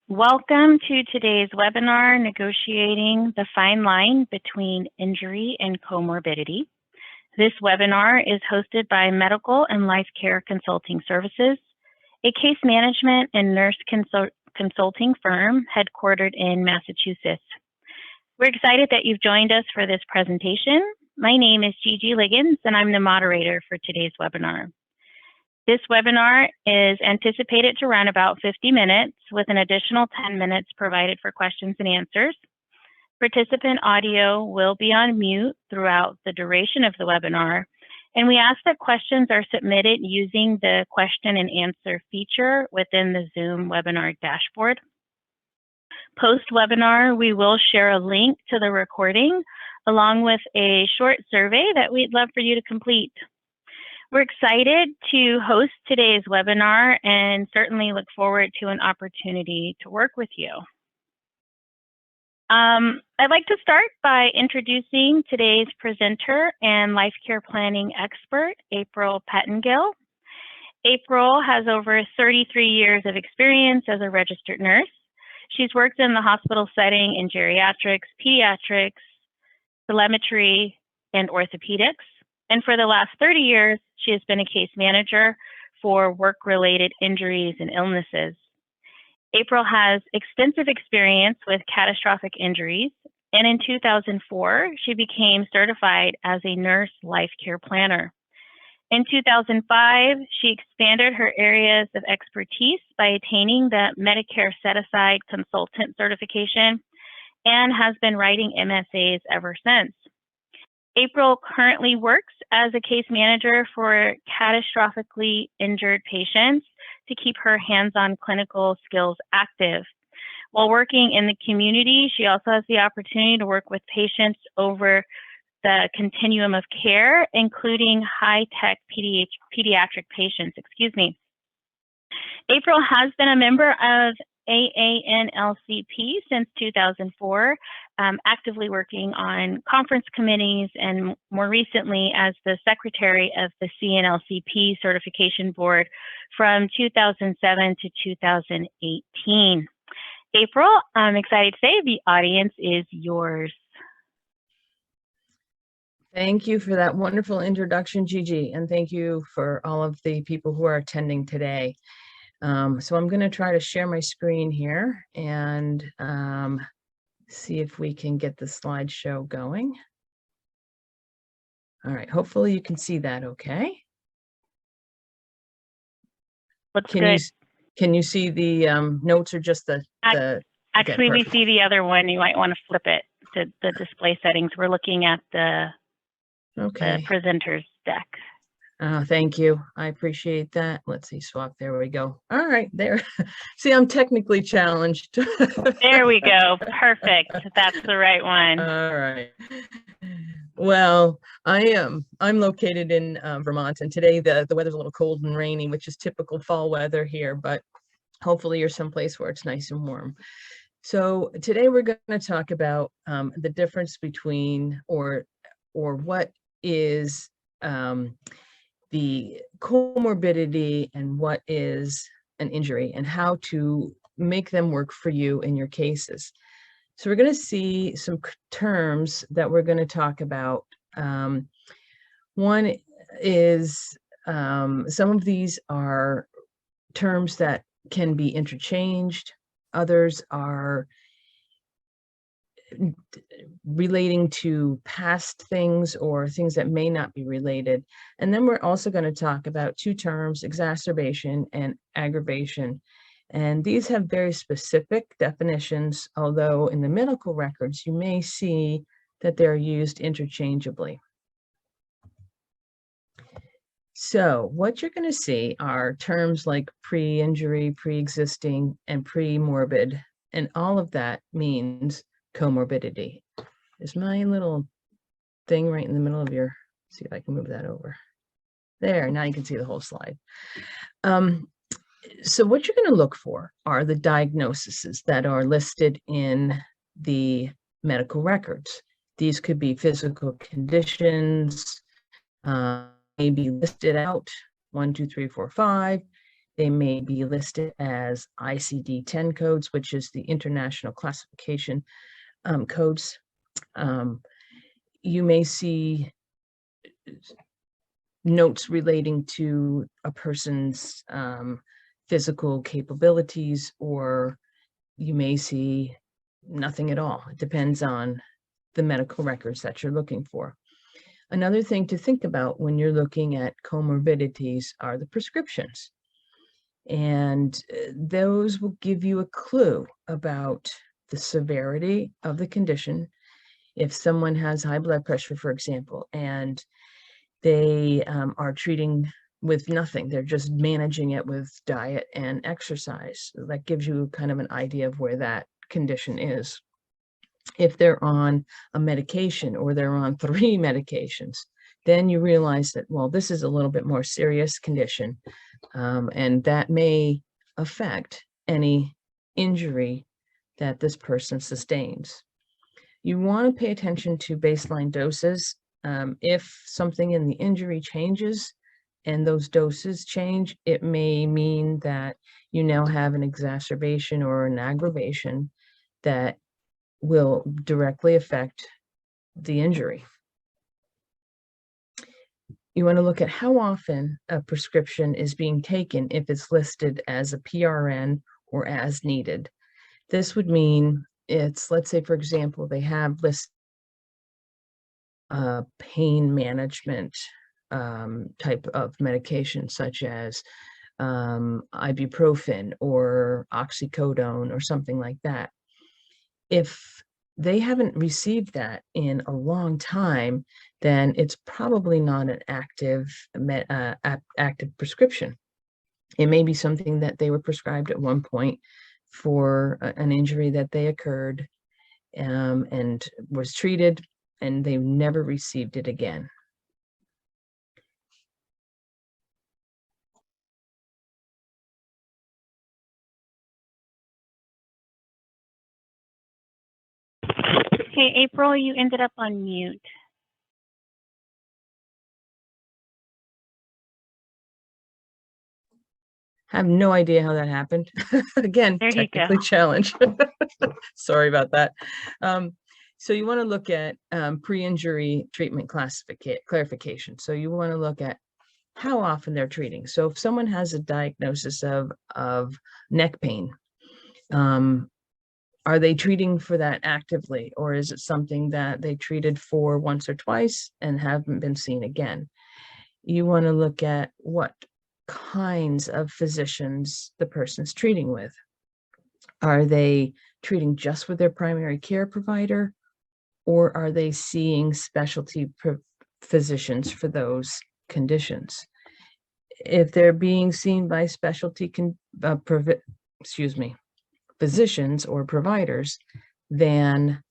Welcome to today's webinar, Negotiating the Fine Line Between Injury and Comorbidity. This webinar is hosted by Medical and Life Care Consulting Services, a case management and nurse consulting firm headquartered in Massachusetts. We're excited that you've joined us for this presentation. My name is Gigi Liggins, and I'm the moderator for today's webinar. This webinar is anticipated to run about 50 minutes with an additional 10 minutes provided for questions and answers. Participant audio will be on mute throughout the duration of the webinar, and we ask that questions are submitted using the question and answer feature within the Zoom webinar dashboard. Post-webinar, we will share a link to the recording along with a short survey that we'd love for you to complete. We're excited to host today's webinar and certainly look forward to an opportunity to work with you. I'd like to start by introducing today's presenter and life care planning expert, Arpil Pettengill. Arpil has over 33 years of experience as a registered nurse. She's worked in the hospital setting in geriatrics, pediatrics, telemetry, and orthopedics. And for the last 30 years, she has been a case manager for work-related injuries and illnesses. Arpil has extensive experience with catastrophic injuries, and in 2004, she became certified as a nurse life care planner. In 2005, she expanded her areas of expertise by attaining the Medicare Set-Aside Consultant certification and has been writing MSAs ever since. Arpil currently works as a case manager for catastrophically injured patients to keep her hands-on clinical skills active. While working in the community, she also has the opportunity to work with patients over the continuum of care, including high-tech pediatric patients. Arpil has been a member of AANLCP since 2004, actively working on conference committees and more recently as the secretary of the CNLCP certification board from 2007 to 2018. Arpil, I'm excited to say the audience is yours. Thank you for that wonderful introduction, Gigi, and thank you for all of the people who are attending today. So I'm going to try to share my screen here and see if we can get the slideshow going. All right, hopefully you can see that okay. Looks good. Can you see the notes or just the Actually, okay, we see the other one. You might want to flip it to the display settings. We're looking at the presenter's deck. Thank you. I appreciate that. Let's see, swap. There we go. All right, there. See, I'm technically challenged. There we go. Perfect. That's the right one. All right. Well, I'm located in Vermont, and today the weather's a little cold and rainy, which is typical fall weather here, but hopefully you're someplace where it's nice and warm. So today we're going to talk about the difference between or what is the comorbidity and what is an injury and how to make them work for you in your cases. So we're going to see some terms that we're going to talk about. One is some of these are terms that can be interchanged. Others are relating to past things or things that may not be related. And then we're also going to talk about two terms, exacerbation and aggravation. And these have very specific definitions, although in the medical records, you may see that they're used interchangeably. So what you're going to see are terms like pre-injury, pre-existing, and pre-morbid, and all of that means comorbidity. Is my little thing right in the middle of your, see if I can move that over. There, now you can see the whole slide. So what you're going to look for are the diagnoses that are listed in the medical records. These could be physical conditions, may be listed out 1, 2, 3, 4, 5. They may be listed as ICD-10 codes, which is the International Classification codes. You may see notes relating to a person's physical capabilities, or you may see nothing at all. It depends on the medical records that you're looking for. Another thing to think about when you're looking at comorbidities are the prescriptions. And those will give you a clue about the severity of the condition. If someone has high blood pressure, for example, and they are treating with nothing, they're just managing it with diet and exercise, that gives you kind of an idea of where that condition is. If they're on a medication or they're on 3 medications, then you realize that, well, this is a little bit more serious condition, and that may affect any injury that this person sustains. You want to pay attention to baseline doses. If something in the injury changes and those doses change, it may mean that you now have an exacerbation or an aggravation that will directly affect the injury. You want to look at how often a prescription is being taken if it's listed as a PRN or as needed. This would mean it's, let's say, for example, they have listed pain management type of medication, such as ibuprofen or oxycodone or something like that. If they haven't received that in a long time, then it's probably not an active prescription. It may be something that they were prescribed at one point for an injury that they occurred and was treated, and they never received it again. Okay, April, you ended up on mute. I have no idea how that happened. Again, There you technically go. challenged. Sorry about that. So you want to look at pre-injury treatment clarification. So you want to look at how often they're treating. So if someone has a diagnosis of neck pain, are they treating for that actively, or is it something that they treated for once or twice and haven't been seen again? You want to look at what kinds of physicians the person's treating with. Are they treating just with their primary care provider, or are they seeing specialty physicians for those conditions? If they're being seen by specialty physicians or providers, then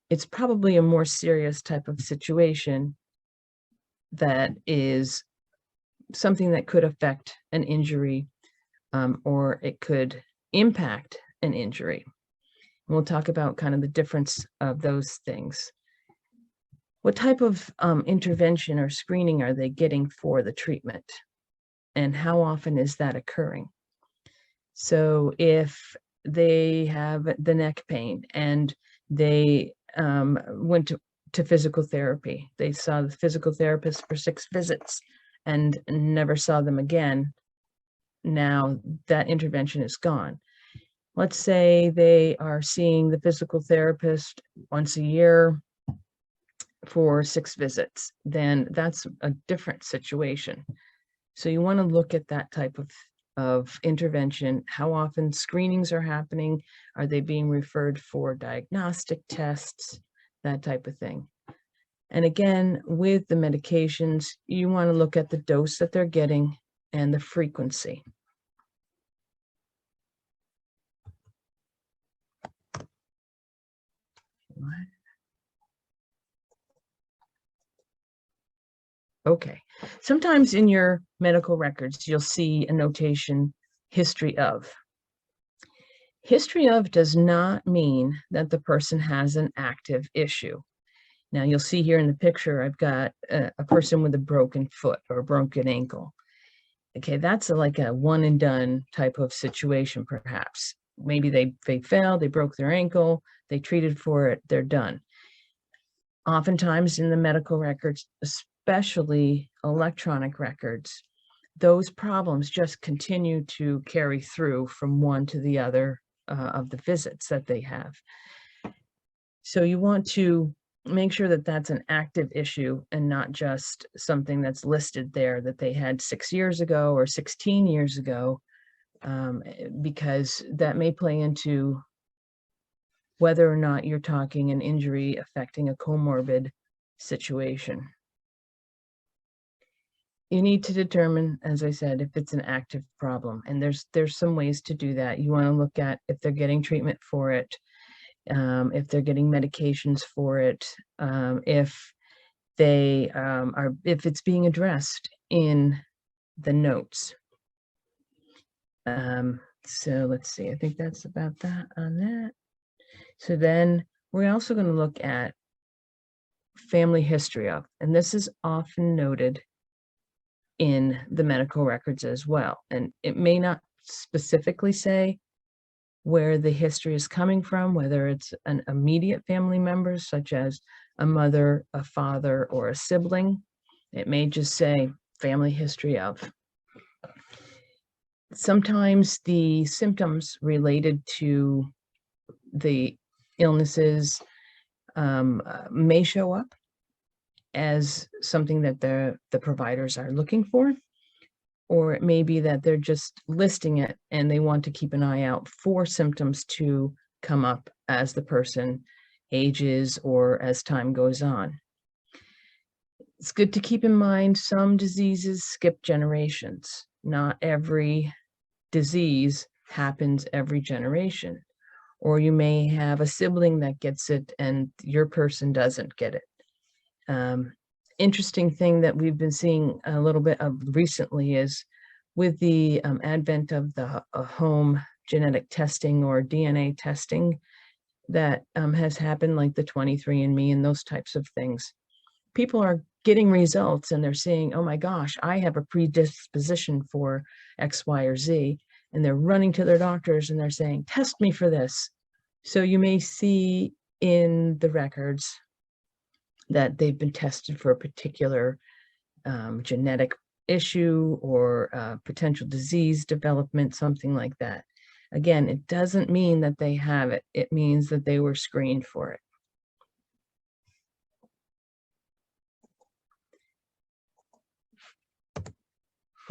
it's probably a more serious type of situation that is something that could affect an injury, or it could impact an injury. And we'll talk about kind of the difference of those things. What type of intervention or screening are they getting for the treatment? And how often is that occurring? So if they have the neck pain and they went to physical therapy, they saw the physical therapist for 6 visits and never saw them again, now that intervention is gone. Let's say they are seeing the physical therapist once a year for 6 visits, then that's a different situation. So you want to look at that type of intervention. How often screenings are happening? Are they being referred for diagnostic tests? That type of thing. And again, with the medications, you want to look at the dose that they're getting and the frequency. Okay, sometimes in your medical records, you'll see a notation, history of. History of does not mean that the person has an active issue. Now you'll see here in the picture, I've got a person with a broken foot or a broken ankle. Okay, that's like a one and done type of situation, perhaps. Maybe they fell, they broke their ankle, they treated for it, they're done. Oftentimes in the medical records, especially electronic records, those problems just continue to carry through from one to the other of the visits that they have. So you want to make sure that that's an active issue and not just something that's listed there that they had 6 years ago or 16 years ago, because that may play into whether or not you're talking an injury affecting a comorbid situation. You need to determine, as I said, if it's an active problem, and there's some ways to do that. You want to look at if they're getting treatment for it, if they're getting medications for it, if they if it's being addressed in the notes. So let's see, I think that's about that on that. So then we're also going to look at family history of, and this is often noted in the medical records as well. And it may not specifically say where the history is coming from, whether it's an immediate family member, such as a mother, a father, or a sibling. It may just say family history of. Sometimes the symptoms related to the illnesses may show up as something that the providers are looking for, or it may be that they're just listing it and they want to keep an eye out for symptoms to come up as the person ages or as time goes on. It's good to keep in mind some diseases skip generations. Not every disease happens every generation, or you may have a sibling that gets it and your person doesn't get it. Interesting thing that we've been seeing a little bit of recently is with the advent of the home genetic testing or DNA testing that has happened, like the 23andMe and those types of things. People are getting results and they're saying, oh my gosh, I have a predisposition for X, Y, or Z. And they're running to their doctors and they're saying, test me for this. So you may see in the records that they've been tested for a particular genetic issue or potential disease development, something like that. Again, it doesn't mean that they have it. It means that they were screened for it.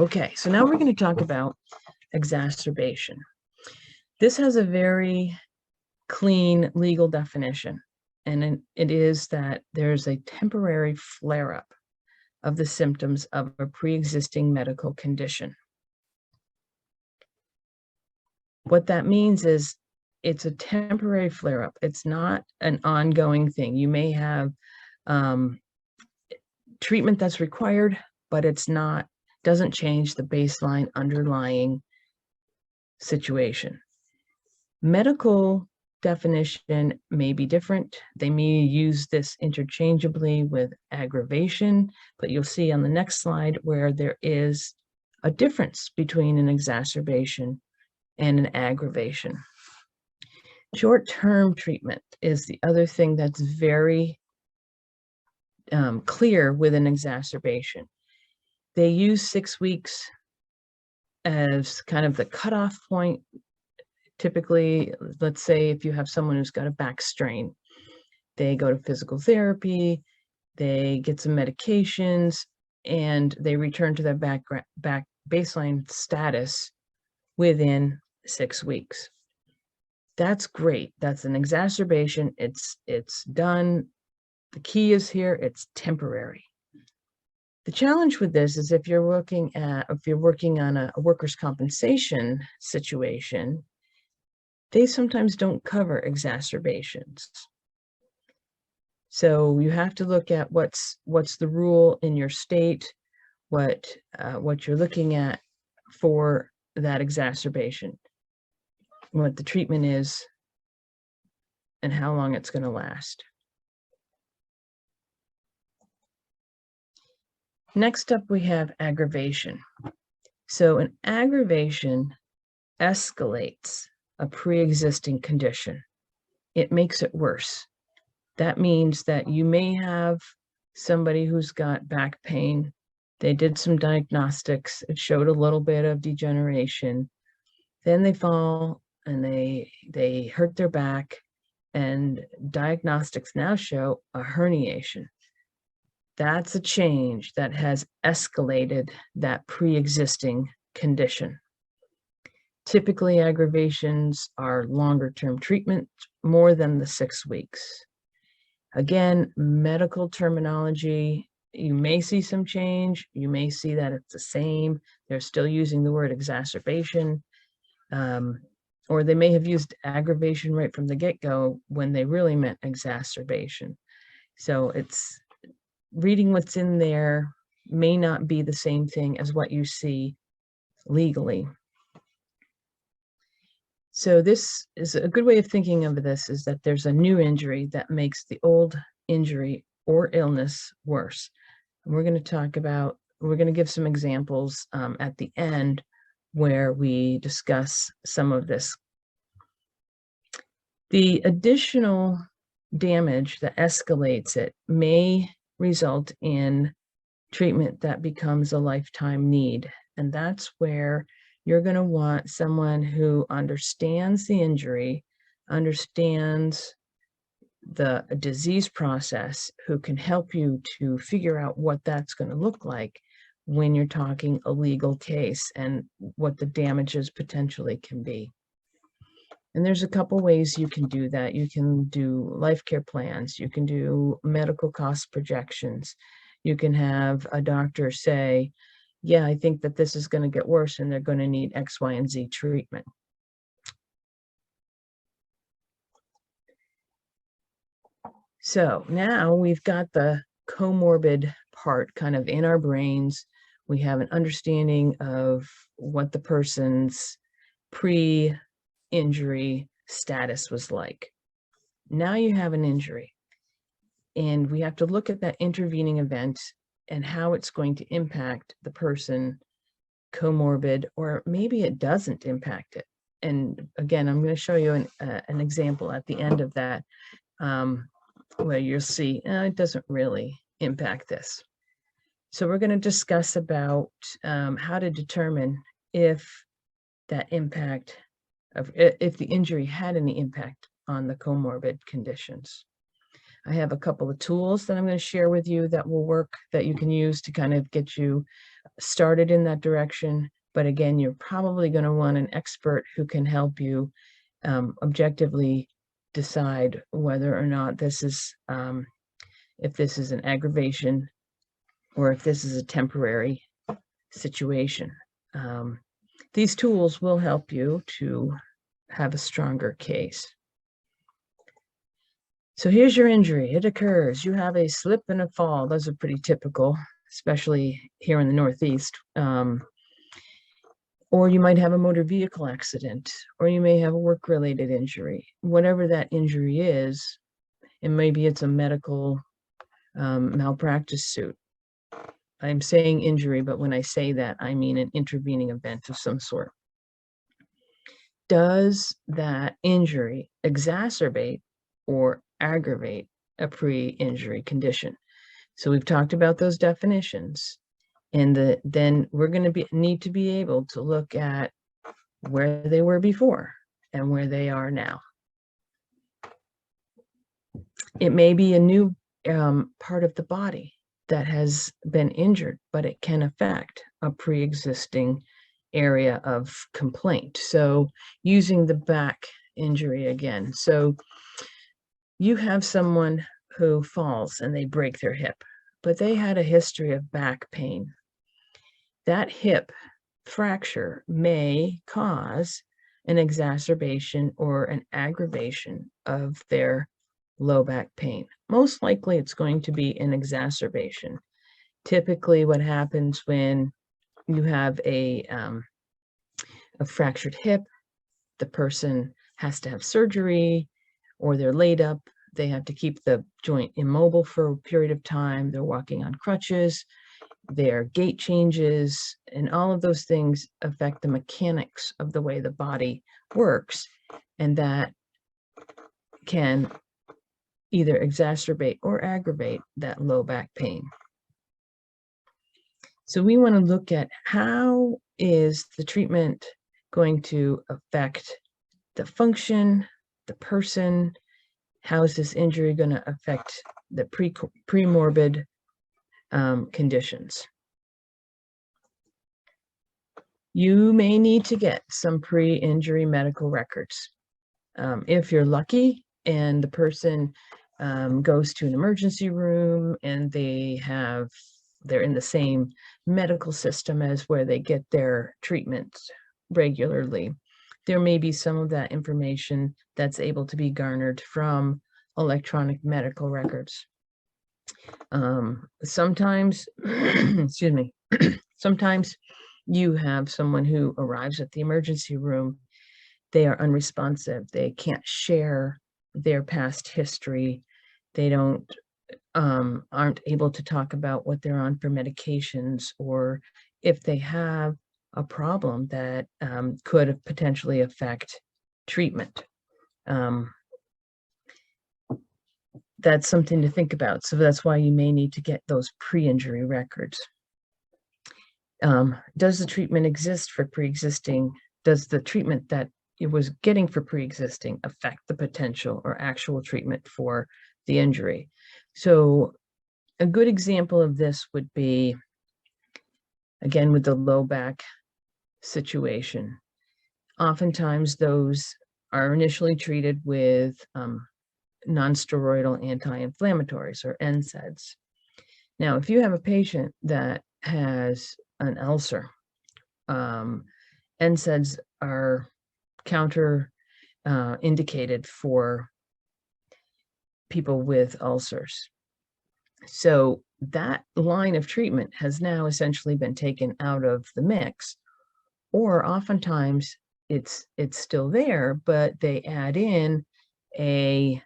Okay, so now we're going to talk about exacerbation. This has a very clean legal definition, and it is that there's a temporary flare-up of the symptoms of a pre-existing medical condition. What that means is it's a temporary flare-up. It's not an ongoing thing. You may have treatment that's required, but doesn't change the baseline underlying situation. Medical definition may be different. They may use this interchangeably with aggravation, but you'll see on the next slide where there is a difference between an exacerbation and an aggravation. Short-term treatment is the other thing that's very clear with an exacerbation. They use 6 weeks as kind of the cutoff point. Typically, let's say if you have someone who's got a back strain, they go to physical therapy, they get some medications, and they return to their back baseline status within 6 weeks. That's great. That's an exacerbation. It's done. The key is here, it's temporary. The challenge with this is if you're working on a workers' compensation situation, they sometimes don't cover exacerbations. So you have to look at what's the rule in your state, what you're looking at for that exacerbation, what the treatment is, and how long it's going to last. Next up, we have aggravation. So an aggravation escalates a pre-existing condition. It makes it worse. That means that you may have somebody who's got back pain. They did some diagnostics. It showed a little bit of degeneration. Then they fall and they hurt their back, and diagnostics now show a herniation. That's a change that has escalated that pre-existing condition. Typically, aggravations are longer-term treatment, more than the 6 weeks. Again, medical terminology, you may see some change. You may see that it's the same. They're still using the word exacerbation, or they may have used aggravation right from the get-go when they really meant exacerbation. So it's reading what's in there may not be the same thing as what you see legally. So this is a good way of thinking of this, is that there's a new injury that makes the old injury or illness worse. And we're going to give some examples at the end where we discuss some of this. The additional damage that escalates it may result in treatment that becomes a lifetime need. And that's where you're going to want someone who understands the injury, understands the disease process, who can help you to figure out what that's going to look like when you're talking a legal case and what the damages potentially can be. And there's a couple ways you can do that. You can do life care plans. You can do medical cost projections. You can have a doctor say, yeah, I think that this is going to get worse and they're going to need X, Y, and Z treatment. So now we've got the comorbid part kind of in our brains. We have an understanding of what the person's pre-injury status was like. Now you have an injury, and we have to look at that intervening event and how it's going to impact the person comorbid, or maybe it doesn't impact it. And again, I'm going to show you an example at the end of that, where you'll see it doesn't really impact this. So we're going to discuss about how to determine if that impact if the injury had any impact on the comorbid conditions. I have a couple of tools that I'm going to share with you that will work, that you can use to kind of get you started in that direction. But again, you're probably going to want an expert who can help you objectively decide whether or not this is, if this is an aggravation or if this is a temporary situation. These tools will help you to have a stronger case. So here's your injury. It occurs. You have a slip and a fall. Those are pretty typical, especially here in the Northeast. Or you might have a motor vehicle accident, or you may have a work-related injury. Whatever that injury is, and maybe it's a medical malpractice suit. I'm saying injury, but when I say that, I mean an intervening event of some sort. Does that injury exacerbate or aggravate a pre-injury condition? So we've talked about those definitions, and then we're going to need to be able to look at where they were before and where they are now. It may be a new part of the body that has been injured, but it can affect a pre-existing area of complaint. So using the back injury again. So you have someone who falls and they break their hip, but they had a history of back pain. That hip fracture may cause an exacerbation or an aggravation of their low back pain. Most likely it's going to be an exacerbation. Typically what happens when you have a fractured hip, the person has to have surgery, or they're laid up. They have to keep the joint immobile for a period of time. They're walking on crutches. their gait changes, and all of those things affect the mechanics of the way the body works, and that can either exacerbate or aggravate that low back pain. So we want to look at how is the treatment going to affect the function, the person, how is this injury going to affect the pre-morbid conditions. You may need to get some pre-injury medical records. If you're lucky and the person goes to an emergency room and they're in the same medical system as where they get their treatment regularly, there may be some of that information that's able to be garnered from electronic medical records. Sometimes, excuse me, sometimes you have someone who arrives at the emergency room, they are unresponsive, they can't share their past history, they aren't able to talk about what they're on for medications, or if they have a problem that could potentially affect treatment. That's something to think about. So that's why you may need to get those pre-injury records. Does the treatment exist for pre-existing? Does the treatment that it was getting for pre-existing affect the potential or actual treatment for the injury? So a good example of this would be, again, with the low back situation. Oftentimes those are initially treated with non-steroidal anti-inflammatories, or NSAIDs. Now, if you have a patient that has an ulcer, NSAIDs are counter indicated for people with ulcers. So that line of treatment has now essentially been taken out of the mix, or oftentimes it's still there, but they add in a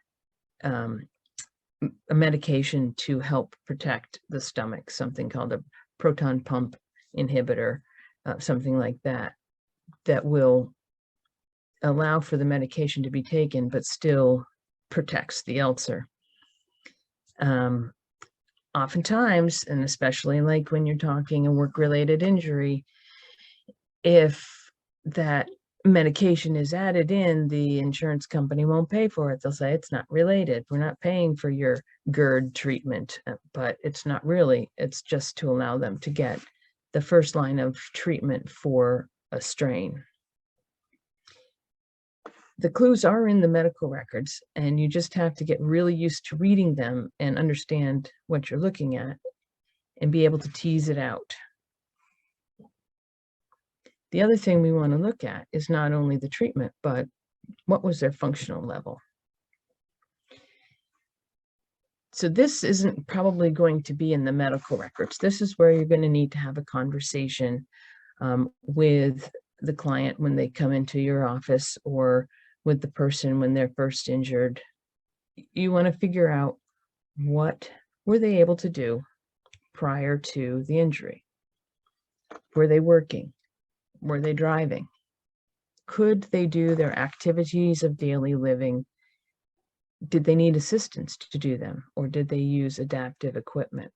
medication to help protect the stomach, something called a proton pump inhibitor, something like that, that will allow for the medication to be taken, but still protects the ulcer. Oftentimes, and especially like when you're talking a work-related injury, if that medication is added in, the insurance company won't pay for it. They'll say it's not related. We're not paying for your GERD treatment, but it's not really. It's just to allow them to get the first line of treatment for a strain. The clues are in the medical records, and you just have to get really used to reading them and understand what you're looking at and be able to tease it out. The other thing we want to look at is not only the treatment, but what was their functional level. So this isn't probably going to be in the medical records. This is where you're going to need to have a conversation with the client when they come into your office, or with the person when they're first injured. You want to figure out, what were they able to do prior to the injury? Were they working? Were they driving? Could they do their activities of daily living? Did they need assistance to do them, or did they use adaptive equipment?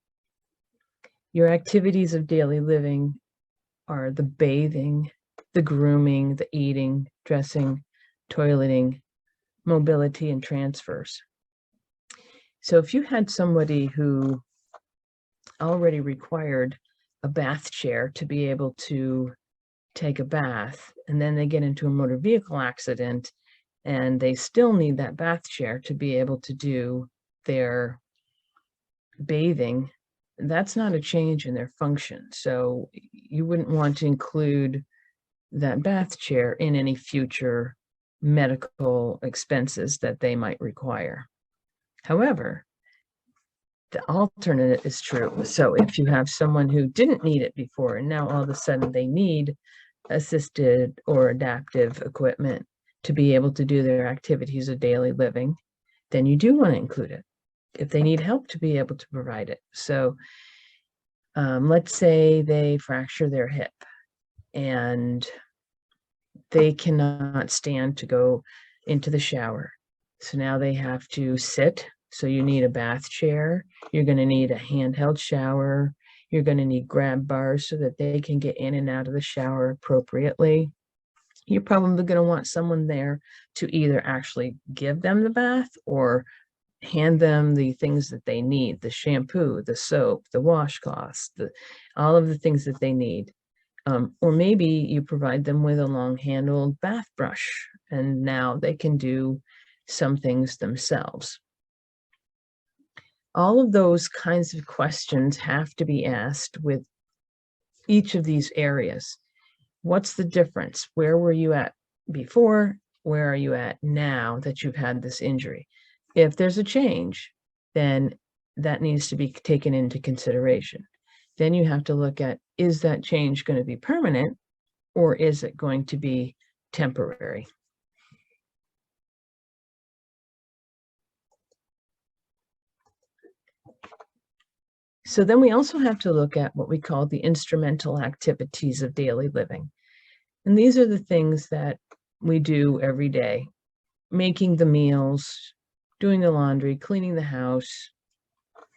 Your activities of daily living are the bathing, the grooming, the eating, dressing, toileting, mobility, and transfers. So if you had somebody who already required a bath chair to be able to take a bath, and then they get into a motor vehicle accident and they still need that bath chair to be able to do their bathing, that's not a change in their function. So you wouldn't want to include that bath chair in any future medical expenses that they might require. However, the alternate is true. So if you have someone who didn't need it before, and now all of a sudden they need assisted or adaptive equipment to be able to do their activities of daily living, then you do want to include it if they need help to be able to provide it. So Let's say they fracture their hip and they cannot stand to go into the shower. So now they have to sit. So you need a bath chair. You're going to need a handheld shower. You're going to need grab bars so that they can get in and out of the shower appropriately. You're probably going to want someone there to either actually give them the bath or hand them the things that they need, the shampoo, the soap, the washcloths, all of the things that they need. Or maybe you provide them with a long-handled bath brush, and now they can do some things themselves. All of those kinds of questions have to be asked with each of these areas. What's the difference? Where were you at before? Where are you at now that you've had this injury? If there's a change, then that needs to be taken into consideration. Then you have to look at, is that change going to be permanent or is it going to be temporary? So then we also have to look at what we call the instrumental activities of daily living. And these are the things that we do every day: making the meals, doing the laundry, cleaning the house,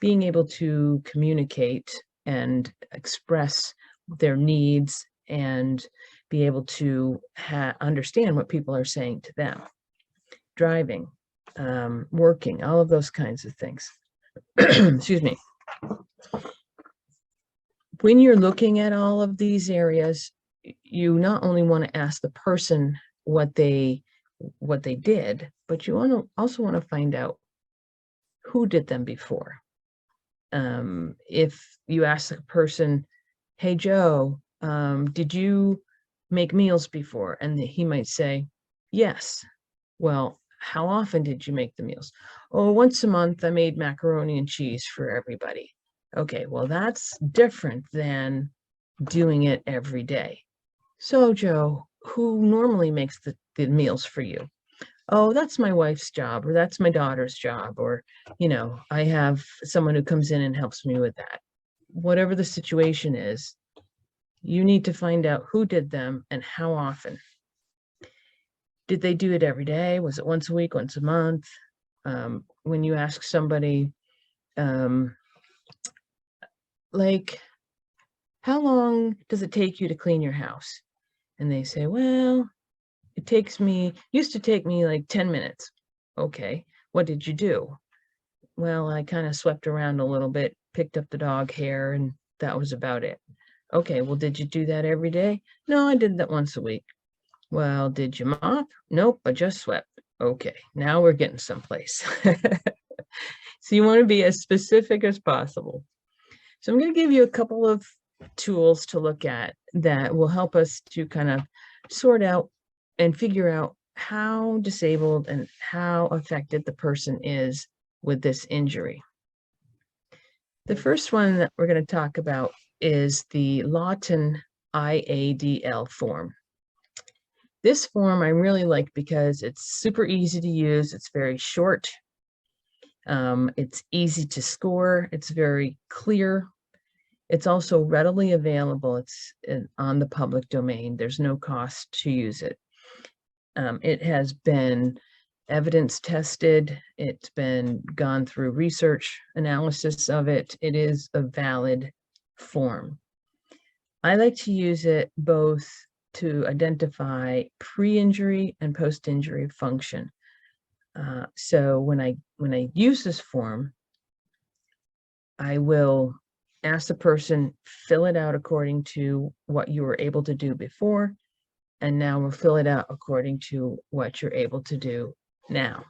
being able to communicate and express their needs and be able to understand what people are saying to them, driving, working, all of those kinds of things. Excuse me. When you're looking at all of these areas, you not only want to ask the person what they did, but you also want to find out who did them before. If you ask a person, hey, Joe, did you make meals before? And he might say, yes. Well, how often did you make the meals? Oh, once a month, I made macaroni and cheese for everybody. Okay, well, that's different than doing it every day. So, Joe, who normally makes the meals for you? Oh, that's my wife's job, or that's my daughter's job, or, I have someone who comes in and helps me with that. Whatever the situation is, you need to find out who did them and how often. Did they do it every day? Was it once a week, once a month? When you ask somebody, like, how long does it take you to clean your house? And they say, well, used to take me like 10 minutes. Okay, what did you do? Well, I kind of swept around a little bit, picked up the dog hair, and that was about it. Okay, well, did you do that every day? No, I did that once a week. Well, did you mop? Nope, I just swept. Okay, now we're getting someplace. So you want to be as specific as possible. So I'm going to give you a couple of tools to look at that will help us to kind of sort out and figure out how disabled and how affected the person is with this injury. The first one that we're going to talk about is the Lawton Iadle form. This form I really like because it's super easy to use. It's very short. It's easy to score. It's very clear. It's also readily available. It's on the public domain. There's no cost to use it. It has been evidence tested. It's been gone through research analysis of it. It is a valid form. I like to use it both to identify pre-injury and post-injury function. So when I use this form, I will ask the person, fill it out according to what you were able to do before, and now we'll fill it out according to what you're able to do now.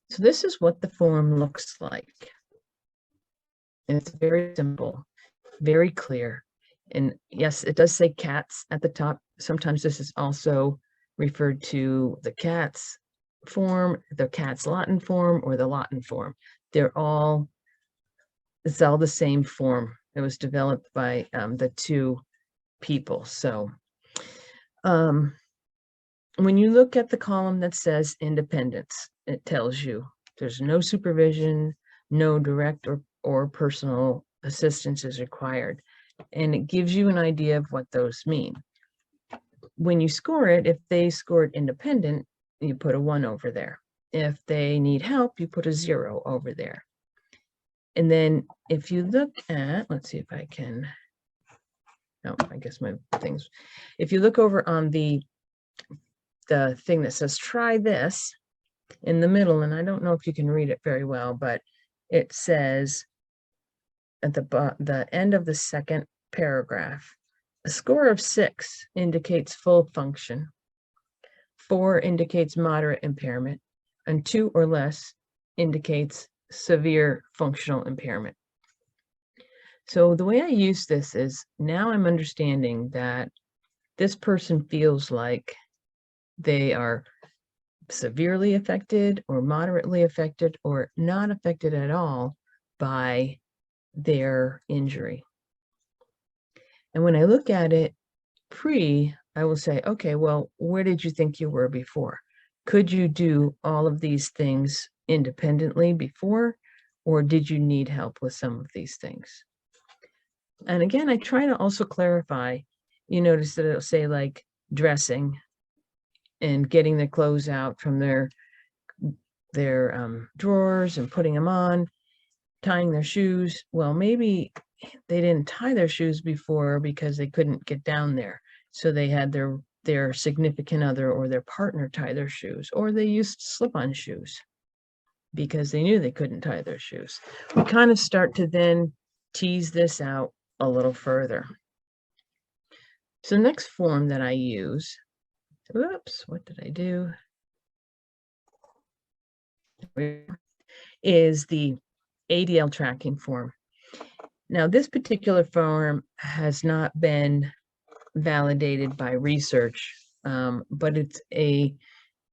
So this is what the form looks like. And it's very simple, very clear. And yes, it does say cats at the top. Sometimes this is also referred to the CATS form, the CATS Lawton form, or the Lawton form. It's all the same form. It was developed by the two people. So when you look at the column that says independence, it tells you there's no supervision, no direct or personal assistance is required. And it gives you an idea of what those mean. When you score it, if they scored independent, you put a 1 over there. If they need help, you put a 0 over there. And then if you look at, let's see if I can, no, I guess my things, if you look over on the thing that says try this in the middle, and I don't know if you can read it very well, but it says at the end of the second paragraph, a score of 6 indicates full function, 4 indicates moderate impairment, and 2 or less indicates severe functional impairment. So the way I use this is now I'm understanding that this person feels like they are severely affected or moderately affected or not affected at all by their injury. And when I look at it I will say, okay, well, where did you think you were before? Could you do all of these things independently before, or did you need help with some of these things? And again, I try to also clarify. You notice that it'll say like dressing and getting their clothes out from their drawers and putting them on, tying their shoes. Well, maybe they didn't tie their shoes before because they couldn't get down there. So they had their significant other or their partner tie their shoes, or they used slip-on shoes because they knew they couldn't tie their shoes. We kind of start to then tease this out a little further. So the next form that I use, whoops, what did I do? Is the Adl Tracking Form. Now, this particular form has not been validated by research, but it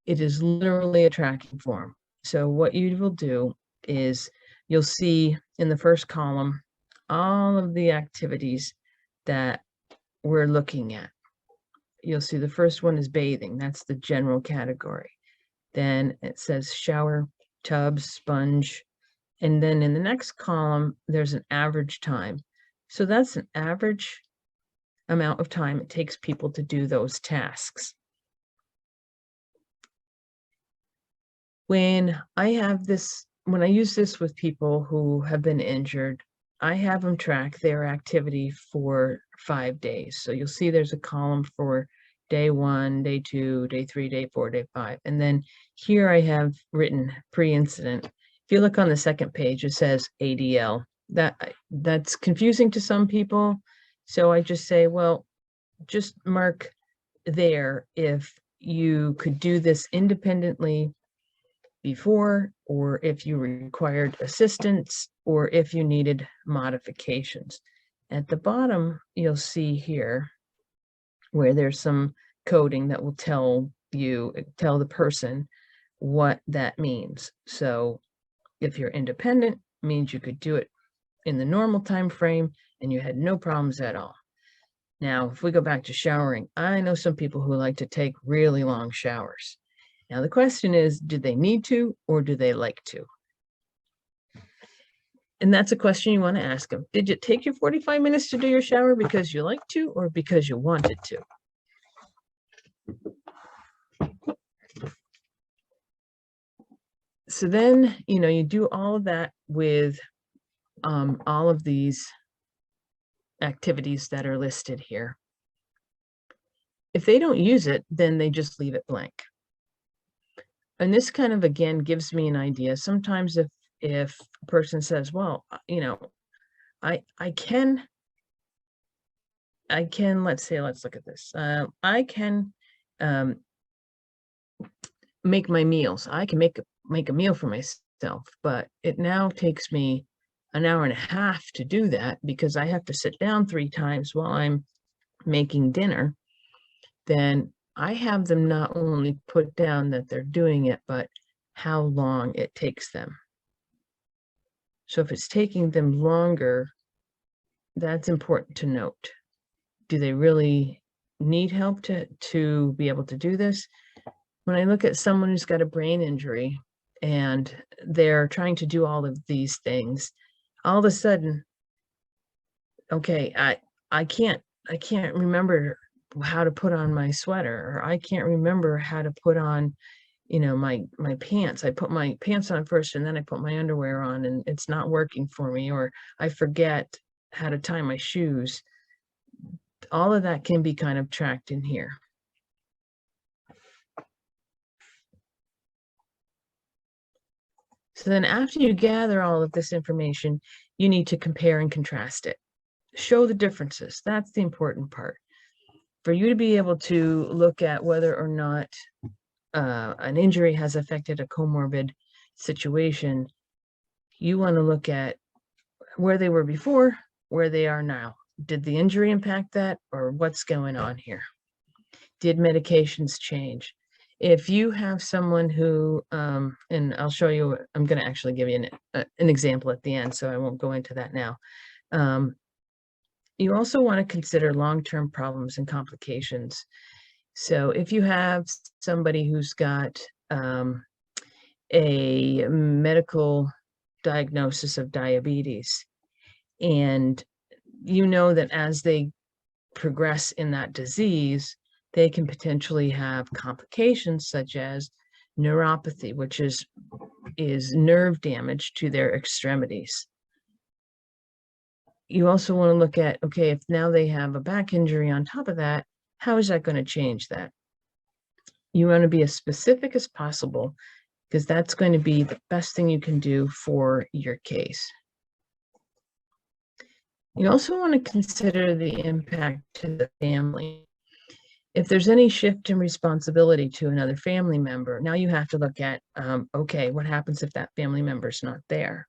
is literally a tracking form. So what you will do is you'll see in the first column all of the activities that we're looking at. You'll see the first one is bathing. That's the general category. Then it says shower, tub, sponge. And then in the next column, there's an average time. So that's an average amount of time it takes people to do those tasks. When I use this with people who have been injured, I have them track their activity for 5 days. So you'll see there's a column for day 1, day 2, day 3, day 4, day 5. And then here I have written pre-incident. If you look on the second page, it says ADL. That's confusing to some people. So I just say, well, just mark there if you could do this independently before, or if you required assistance, or if you needed modifications. At the bottom, you'll see here where there's some coding that will tell the person what that means. So if you're independent, means you could do it in the normal time frame and you had no problems at all. Now, if we go back to showering, I know some people who like to take really long showers. Now, the question is, do they need to, or do they like to? And that's a question you want to ask them. Did it take you 45 minutes to do your shower because you like to, or because you wanted to? So then, you do all of that with all of these activities that are listed here. If they don't use it, then they just leave it blank. And this kind of, again, gives me an idea. Sometimes if a person says, well, I can, let's look at this. I can make my meals. I can make a meal for myself, but it now takes me an hour and a half to do that because I have to sit down 3 times while I'm making dinner. Then I have them not only put down that they're doing it, but how long it takes them. So if it's taking them longer, that's important to note. Do they really need help to be able to do this? When I look at someone who's got a brain injury and they're trying to do all of these things, all of a sudden okay, I can't remember how to put on my sweater, or I can't remember how to put on, my pants. I put my pants on first and then I put my underwear on and it's not working for me, or I forget how to tie my shoes. All of that can be kind of tracked in here. So then after you gather all of this information, you need to compare and contrast it. Show the differences. That's the important part. For you to be able to look at whether or not an injury has affected a comorbid situation, you want to look at where they were before, where they are now. Did the injury impact that, or what's going on here? Did medications change? If you have someone who, and I'll show you, I'm going to actually give you an example at the end, so I won't go into that now. You also want to consider long-term problems and complications. So if you have somebody who's got a medical diagnosis of diabetes, and you know that as they progress in that disease, they can potentially have complications such as neuropathy, which is nerve damage to their extremities. You also want to look at, okay, if now they have a back injury on top of that, how is that going to change that? You want to be as specific as possible, because that's going to be the best thing you can do for your case. You also want to consider the impact to the family. If there's any shift in responsibility to another family member, now you have to look at, okay, what happens if that family member's not there?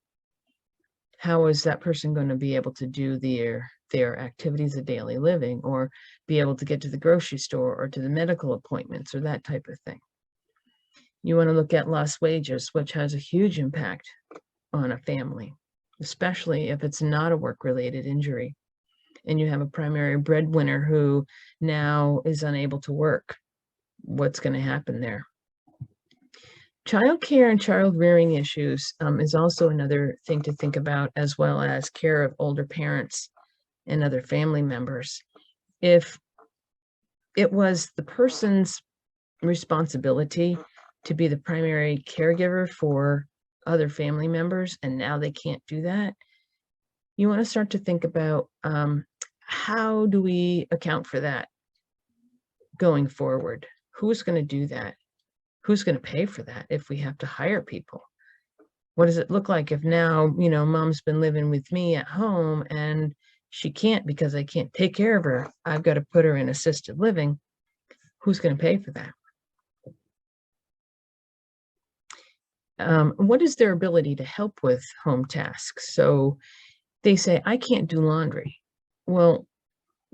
How is that person going to be able to do their activities of daily living, or be able to get to the grocery store or to the medical appointments or that type of thing? You want to look at lost wages, which has a huge impact on a family, especially if it's not a work-related injury and you have a primary breadwinner who now is unable to work. What's going to happen there? Child care and child rearing issues is also another thing to think about, as well as care of older parents and other family members. If it was the person's responsibility to be the primary caregiver for other family members, and now they can't do that, you want to start to think about how do we account for that going forward? Who's going to do that? Who's going to pay for that if we have to hire people? What does it look like if now, mom's been living with me at home and she can't because I can't take care of her? I've got to put her in assisted living. Who's going to pay for that? What is their ability to help with home tasks? So they say, I can't do laundry. Well,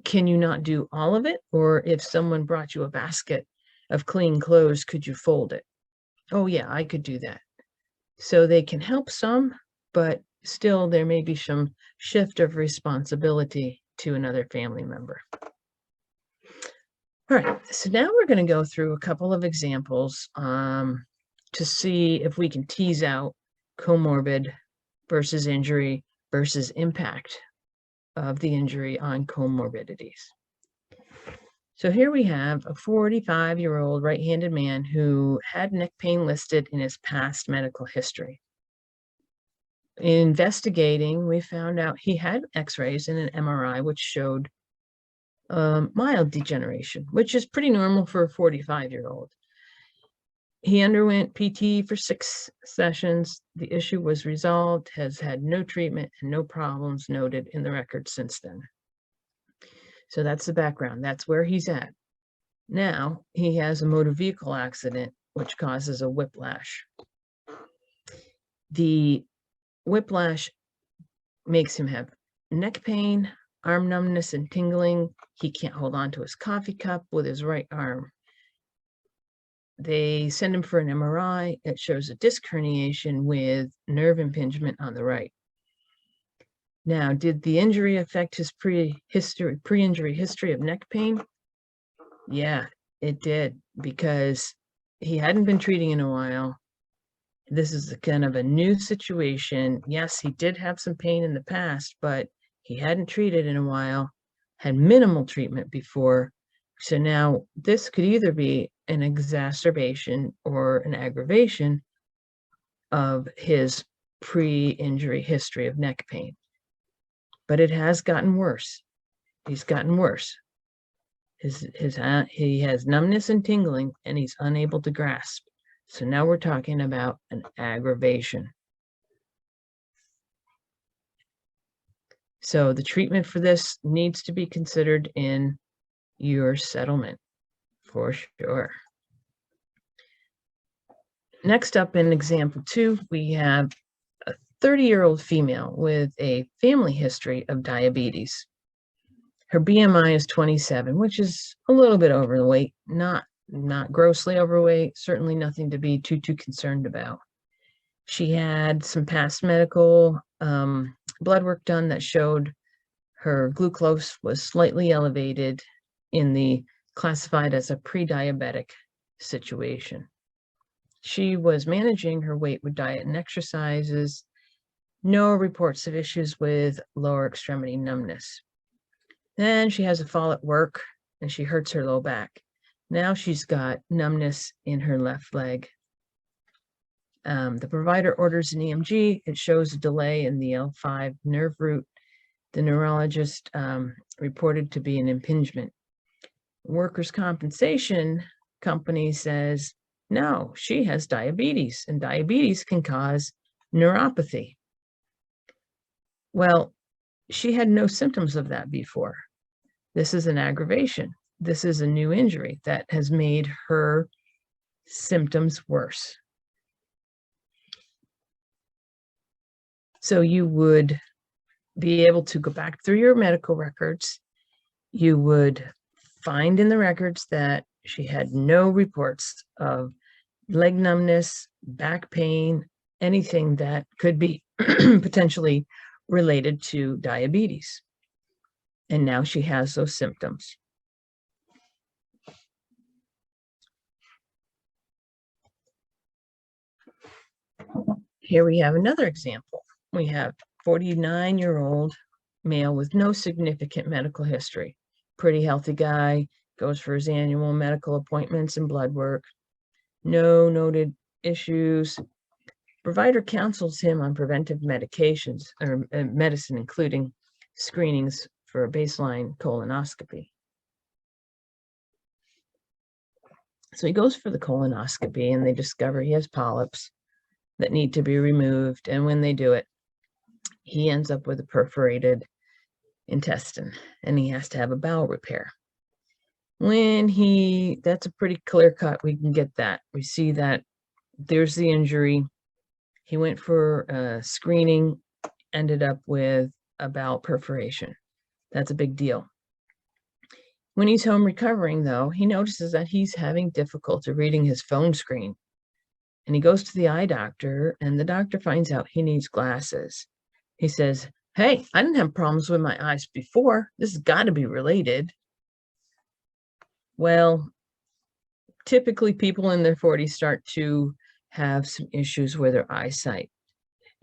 can you not do all of it? Or if someone brought you a basket of clean clothes, could you fold it? Oh yeah, I could do that. So they can help some, but still there may be some shift of responsibility to another family member. All right, so now we're going to go through a couple of examples to see if we can tease out comorbid versus injury versus impact of the injury on comorbidities. So here we have a 45-year-old right-handed man who had neck pain listed in his past medical history. In investigating, we found out he had x-rays and an MRI, which showed mild degeneration, which is pretty normal for a 45-year-old. He underwent PT for 6 sessions. The issue was resolved, has had no treatment and no problems noted in the record since then. So that's the background. That's where he's at. Now he has a motor vehicle accident, which causes a whiplash. The whiplash makes him have neck pain, arm numbness and tingling. He can't hold on to his coffee cup with his right arm. They send him for an MRI. It shows a disc herniation with nerve impingement on the right. Now, did the injury affect his pre-injury history of neck pain? Yeah, it did, because he hadn't been treating in a while. This is kind of a new situation. Yes, he did have some pain in the past, but He hadn't treated in a while, had minimal treatment before. So now this could either be an exacerbation or an aggravation of his pre-injury history of neck pain. But it has gotten worse. He's gotten worse. He has numbness and tingling, and he's unable to grasp. So now we're talking about an aggravation. So the treatment for this needs to be considered in your settlement, for sure. Next up in example 2, we have a 30-year-old female with a family history of diabetes. Her BMI is 27, which is a little bit overweight, not grossly overweight, certainly nothing to be too concerned about. She had some past medical blood work done that showed her glucose was slightly elevated in the classified as a pre-diabetic situation. She was managing her weight with diet and exercises. No reports of issues with lower extremity numbness. Then she has a fall at work and she hurts her low back. Now she's got numbness in her left leg. The provider orders an EMG. It shows a delay in the L5 nerve root. The neurologist reported to be an impingement. Workers' compensation company says, no, she has diabetes, and diabetes can cause neuropathy. Well, she had no symptoms of that before. This is an aggravation. This is a new injury that has made her symptoms worse. So you would be able to go back through your medical records. You would find in the records that she had no reports of leg numbness, back pain, anything that could be potentially related to diabetes. And now she has those symptoms. Here we have another example. We have 49-year-old male with no significant medical history. Pretty healthy guy, goes for his annual medical appointments and blood work. No noted issues. Provider counsels him on preventive medications or medicine, including screenings for a baseline colonoscopy. So he goes for the colonoscopy and they discover he has polyps that need to be removed. And when they do it, he ends up with a perforated intestine and he has to have a bowel repair. That's a pretty clear cut. We can get that. We see that there's the injury. He went for a screening, ended up with a bowel perforation. That's a big deal. When he's home recovering, though, he notices that he's having difficulty reading his phone screen. And he goes to the eye doctor, and the doctor finds out he needs glasses. He says, hey, I didn't have problems with my eyes before. This has got to be related. Well, typically people in their 40s start to have some issues with their eyesight.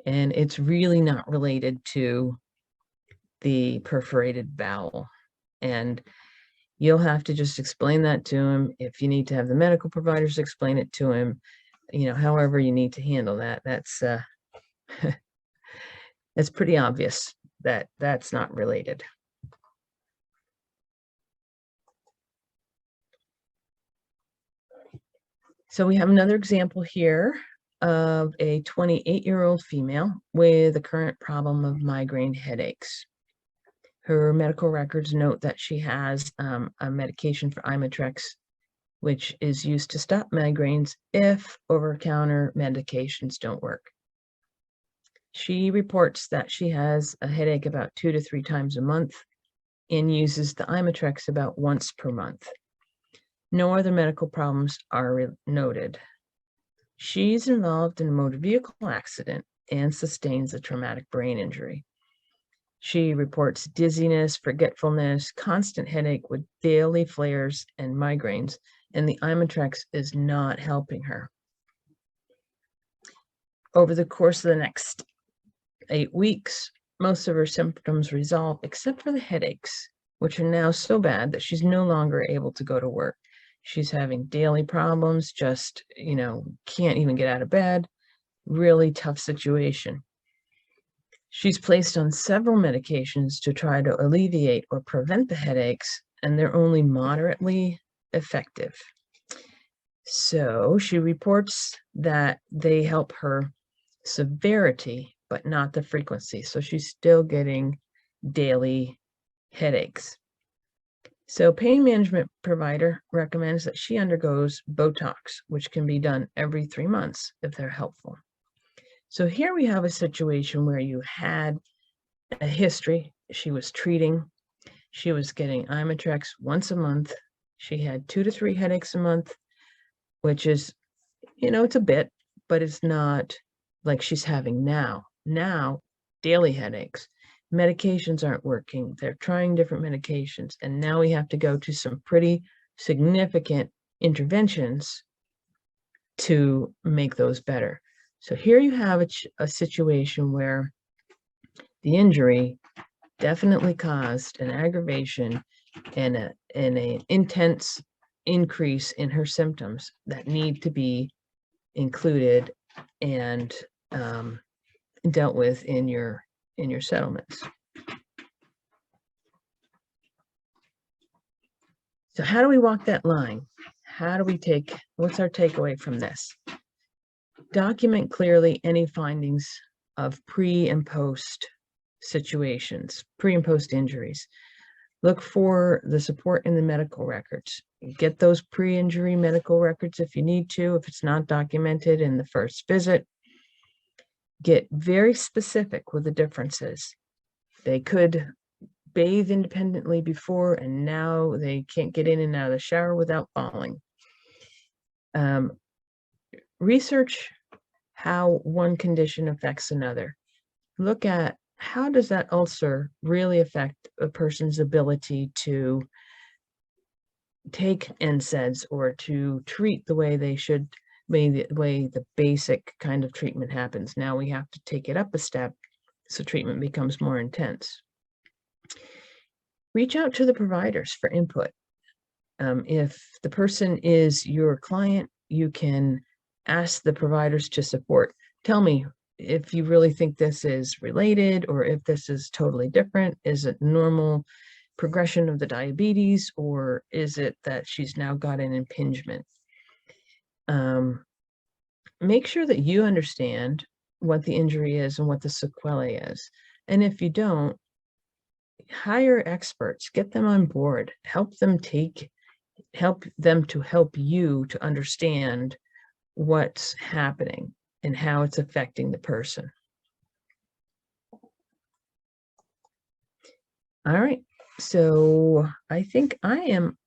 And it's really not related to the perforated bowel. And you'll have to just explain that to him. If you need to have the medical providers explain it to him, however you need to handle that, that's it's pretty obvious that that's not related. So we have another example here of a 28-year-old female with a current problem of migraine headaches. Her medical records note that she has a medication for Imitrex, which is used to stop migraines if over-the-counter medications don't work. She reports that she has a headache about 2 to 3 times a month and uses the Imitrex about once per month. No other medical problems are noted. She's involved in a motor vehicle accident and sustains a traumatic brain injury. She reports dizziness, forgetfulness, constant headache with daily flares and migraines, and the Imitrex is not helping her. Over the course of the next 8 weeks, most of her symptoms resolve, except for the headaches, which are now so bad that she's no longer able to go to work. She's having daily problems, just, can't even get out of bed. Really tough situation. She's placed on several medications to try to alleviate or prevent the headaches, and they're only moderately effective. So she reports that they help her severity, but not the frequency. So she's still getting daily headaches. So pain management provider recommends that she undergoes Botox, which can be done every 3 months if they're helpful. So here we have a situation where you had a history. She was treating. She was getting Imitrex once a month. She had 2 to 3 headaches a month, which is, it's a bit, but it's not like she's having now. Now, daily headaches. Medications aren't working. They're trying different medications. And now we have to go to some pretty significant interventions to make those better. So here you have a situation where the injury definitely caused an aggravation and an intense increase in her symptoms that need to be included and dealt with in your settlements. So how do we walk that line? How do we what's our takeaway from this? Document clearly any findings of pre and post situations, pre and post injuries. Look for the support in the medical records. Get those pre-injury medical records if you need to, if it's not documented in the first visit. Get very specific with the differences. They could bathe independently before, and now they can't get in and out of the shower without falling. Research how one condition affects another. Look at how does that ulcer really affect a person's ability to take NSAIDs or to treat the way they should, the way the basic kind of treatment happens. Now we have to take it up a step so treatment becomes more intense. Reach out to the providers for input. If the person is your client, you can ask the providers to support. Tell me if you really think this is related or if this is totally different. Is it normal progression of the diabetes, or is it that she's now got an impingement? Make sure that you understand what the injury is and what the sequelae is. And if you don't, hire experts, get them on board, help them to help you to understand what's happening and how it's affecting the person. All right, so I think I am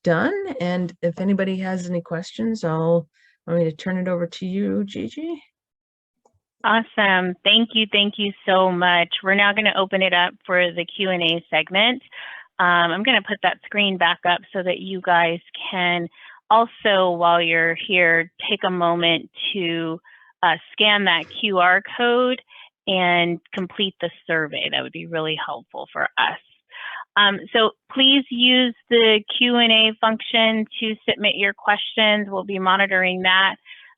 done. And if anybody has any questions, want me to turn it over to you, Gigi. Awesome. Thank you so much. We're now going to open it up for the Q&A segment. I'm going to put that screen back up so that you guys can also, while you're here, take a moment to scan that QR code and complete the survey. That would be really helpful for us. So please use the Q&A function to submit your questions. We'll be monitoring that.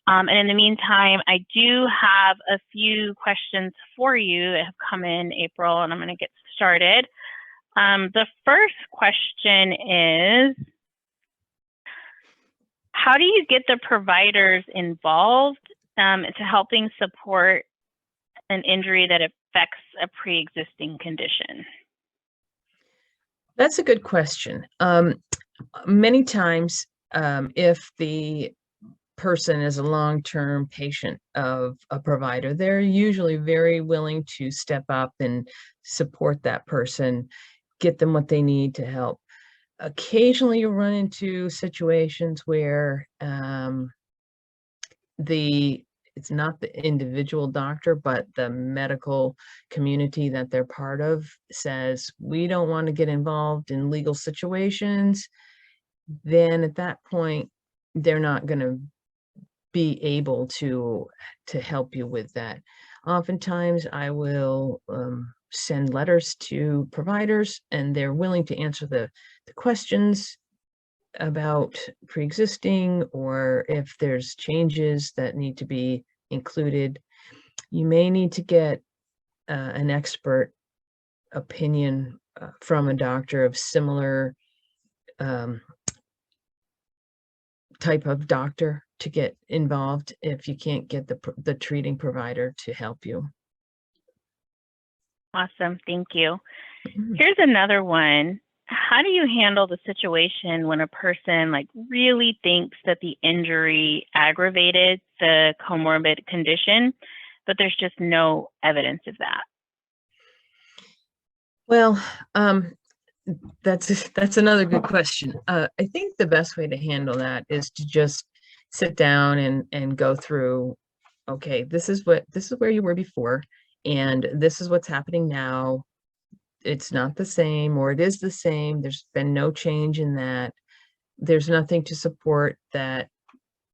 And in the meantime, I do have a few questions for you that have come in, April, and I'm going to get started. The first question is, how do you get the providers involved to helping support an injury that affects a pre-existing condition? That's a good question. Many times, if the person is a long-term patient of a provider, they're usually very willing to step up and support that person, get them what they need to help. Occasionally you'll run into situations where it's not the individual doctor, but the medical community that they're part of says, we don't want to get involved in legal situations. Then at that point, they're not going to be able to help you with that. Oftentimes I will send letters to providers, and they're willing to answer the questions about pre-existing, or if there's changes that need to be included. You may need to get an expert opinion from a doctor of similar type of doctor to get involved if you can't get the treating provider to help you. Awesome, thank you. Here's another one. How do you handle the situation when a person like really thinks that the injury aggravated the comorbid condition, but there's just no evidence of that? Well, that's another good question. I think the best way to handle that is to just sit down and go through, okay, this is where you were before, and this is what's happening now. It's not the same, or it is the same. There's been no change in that. There's nothing to support that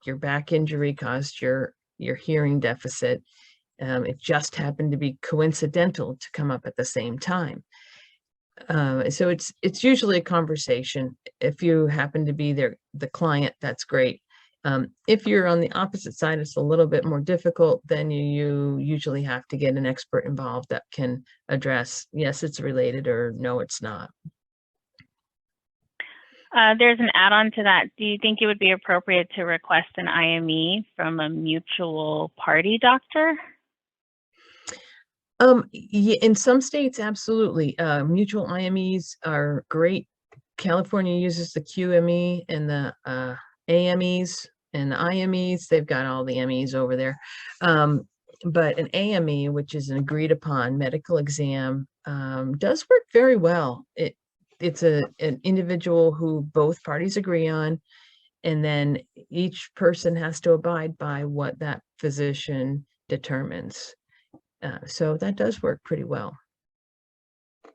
your back injury caused your hearing deficit. It just happened to be coincidental to come up at the same time. So it's usually a conversation. If you happen to be the client, that's great. If you're on the opposite side, it's a little bit more difficult. Then you usually have to get an expert involved that can address, yes, it's related, or no, it's not. There's an add-on to that. Do you think it would be appropriate to request an IME from a mutual party doctor? Yeah, in some states, absolutely. Mutual IMEs are great. California uses the QME and the AMEs and the IMEs. They've got all the MEs over there. But an AME, which is an agreed upon medical exam, does work very well. It's an individual who both parties agree on, and then each person has to abide by what that physician determines. So that does work pretty well.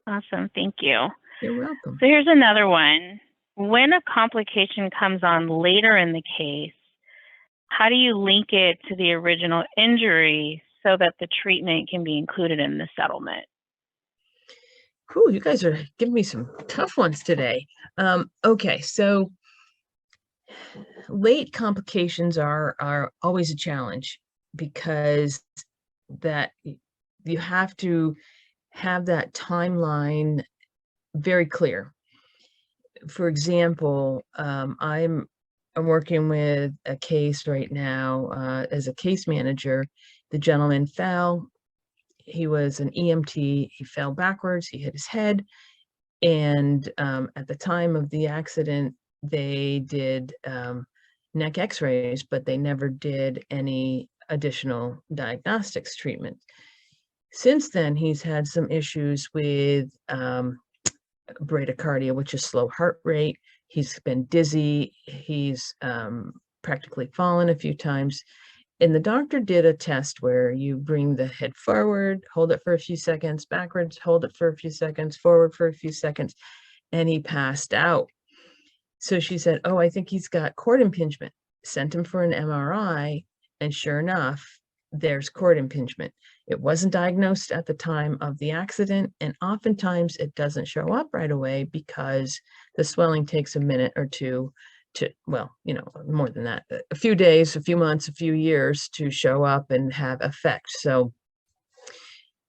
Awesome, thank you. You're welcome. So here's another one. When a complication comes on later in the case, how do you link it to the original injury so that the treatment can be included in the settlement? Cool, you guys are giving me some tough ones today. Okay, so late complications are always a challenge, because that you have to have that timeline very clear. For example, I'm working with a case right now as a case manager. The gentleman fell. He was an EMT. He fell backwards. He hit his head. And at the time of the accident, they did neck x-rays, but they never did any additional diagnostics treatment. Since then, he's had some issues with bradycardia, which is slow heart rate. He's been dizzy. He's practically fallen a few times. And the doctor did a test where you bring the head forward, hold it for a few seconds, backwards, hold it for a few seconds, forward for a few seconds, and he passed out. So she said, oh, I think he's got cord impingement. Sent him for an MRI, and sure enough, there's cord impingement. It wasn't diagnosed at the time of the accident, and oftentimes it doesn't show up right away because the swelling takes a minute or two to, well, you know, more than that, a few days, a few months, a few years to show up and have effect. So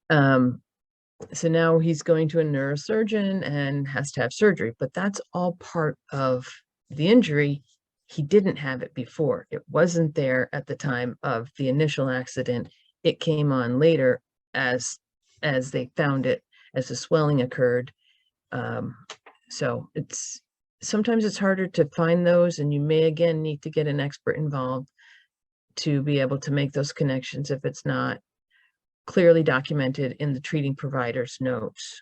so now he's going to a neurosurgeon and has to have surgery, but that's all part of the injury. He didn't have it before. It wasn't there at the time of the initial accident. It came on later as they found it, as the swelling occurred. So sometimes it's harder to find those, and you may again need to get an expert involved to be able to make those connections if it's not clearly documented in the treating provider's notes.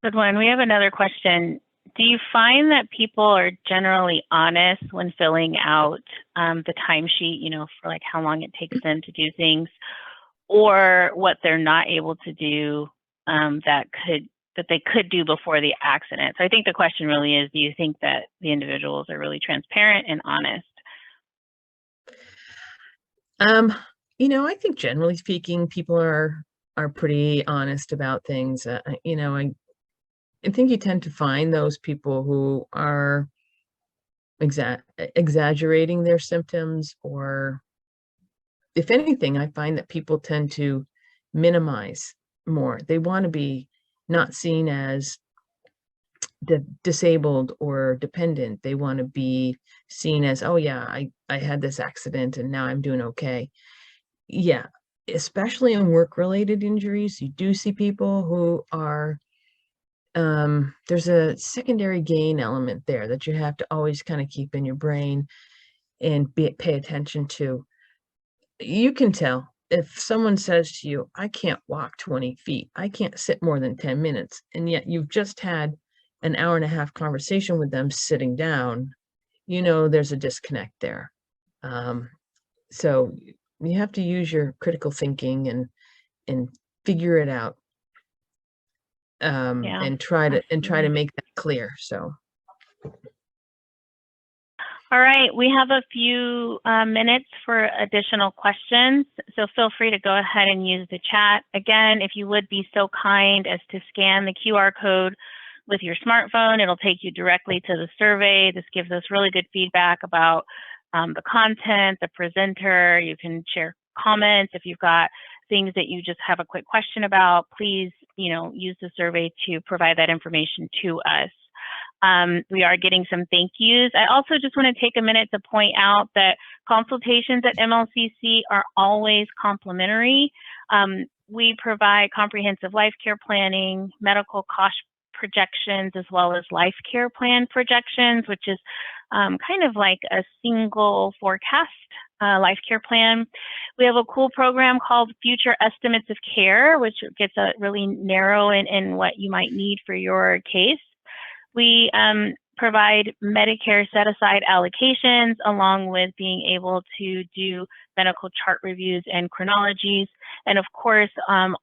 Good one. We have another question. Do you find that people are generally honest when filling out the timesheet, you know, for like how long it takes them to do things, or what they're not able to do that they could do before the accident? So I think the question really is, do you think that the individuals are really transparent and honest You know, I think generally speaking, people are pretty honest about things. You know, I think you tend to find those people who are exaggerating their symptoms, or if anything, I find that people tend to minimize more. They want to be not seen as disabled or dependent. They want to be seen as, oh yeah, I had this accident and now I'm doing okay. Yeah, especially in work-related injuries, you do see people who are, there's a secondary gain element there that you have to always kind of keep in your brain and pay attention to. You can tell if someone says to you, I can't walk 20 feet, I can't sit more than 10 minutes, and yet you've just had an hour and a half conversation with them sitting down, you know, there's a disconnect there. So you have to use your critical thinking and figure it out, Yeah, and try to absolutely. make that clear. So All right, we have a few minutes for additional questions, so feel free to go ahead and use the chat. Again, if you would be so kind as to scan the QR code with your smartphone, it'll take you directly to the survey. This gives us really good feedback about the content, the presenter. You can share comments. If you've got things that you just have a quick question about, please, you know, use the survey to provide that information to us. We are getting some thank yous. I also just want to take a minute to point out that consultations at MLCC are always complimentary. We provide comprehensive life care planning, medical cost projections, as well as life care plan projections, which is kind of like a single forecast life care plan. We have a cool program called Future Estimates of Care, which gets really narrow in what you might need for your case. We provide Medicare set-aside allocations, along with being able to do medical chart reviews and chronologies. And of course,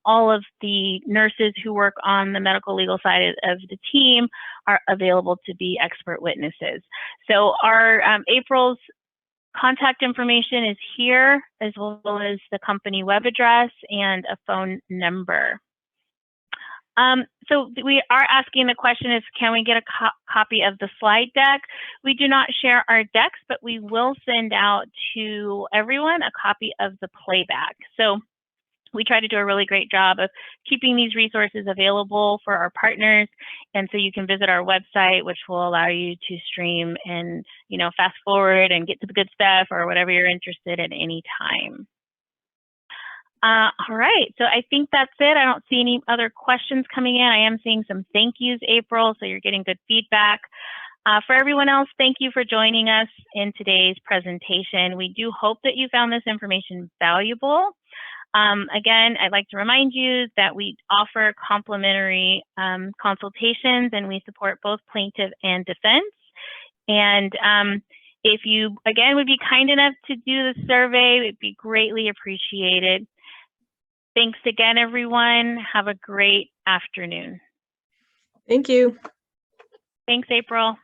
all of the nurses who work on the medical legal side of the team are available to be expert witnesses. So our April's contact information is here, as well as the company web address and a phone number. So we are asking the question is, can we get a copy of the slide deck? We do not share our decks, but we will send out to everyone a copy of the playback. So we try to do a really great job of keeping these resources available for our partners. And so you can visit our website, which will allow you to stream and, you know, fast forward and get to the good stuff or whatever you're interested in any time. All right, so I think that's it. I don't see any other questions coming in. I am seeing some thank yous, April, so you're getting good feedback. For everyone else, thank you for joining us in today's presentation. We do hope that you found this information valuable. Again, I'd like to remind you that we offer complimentary consultations, and we support both plaintiff and defense. And if you, again, would be kind enough to do the survey, it'd be greatly appreciated. Thanks again, everyone. Have a great afternoon. thank you. Thanks, April.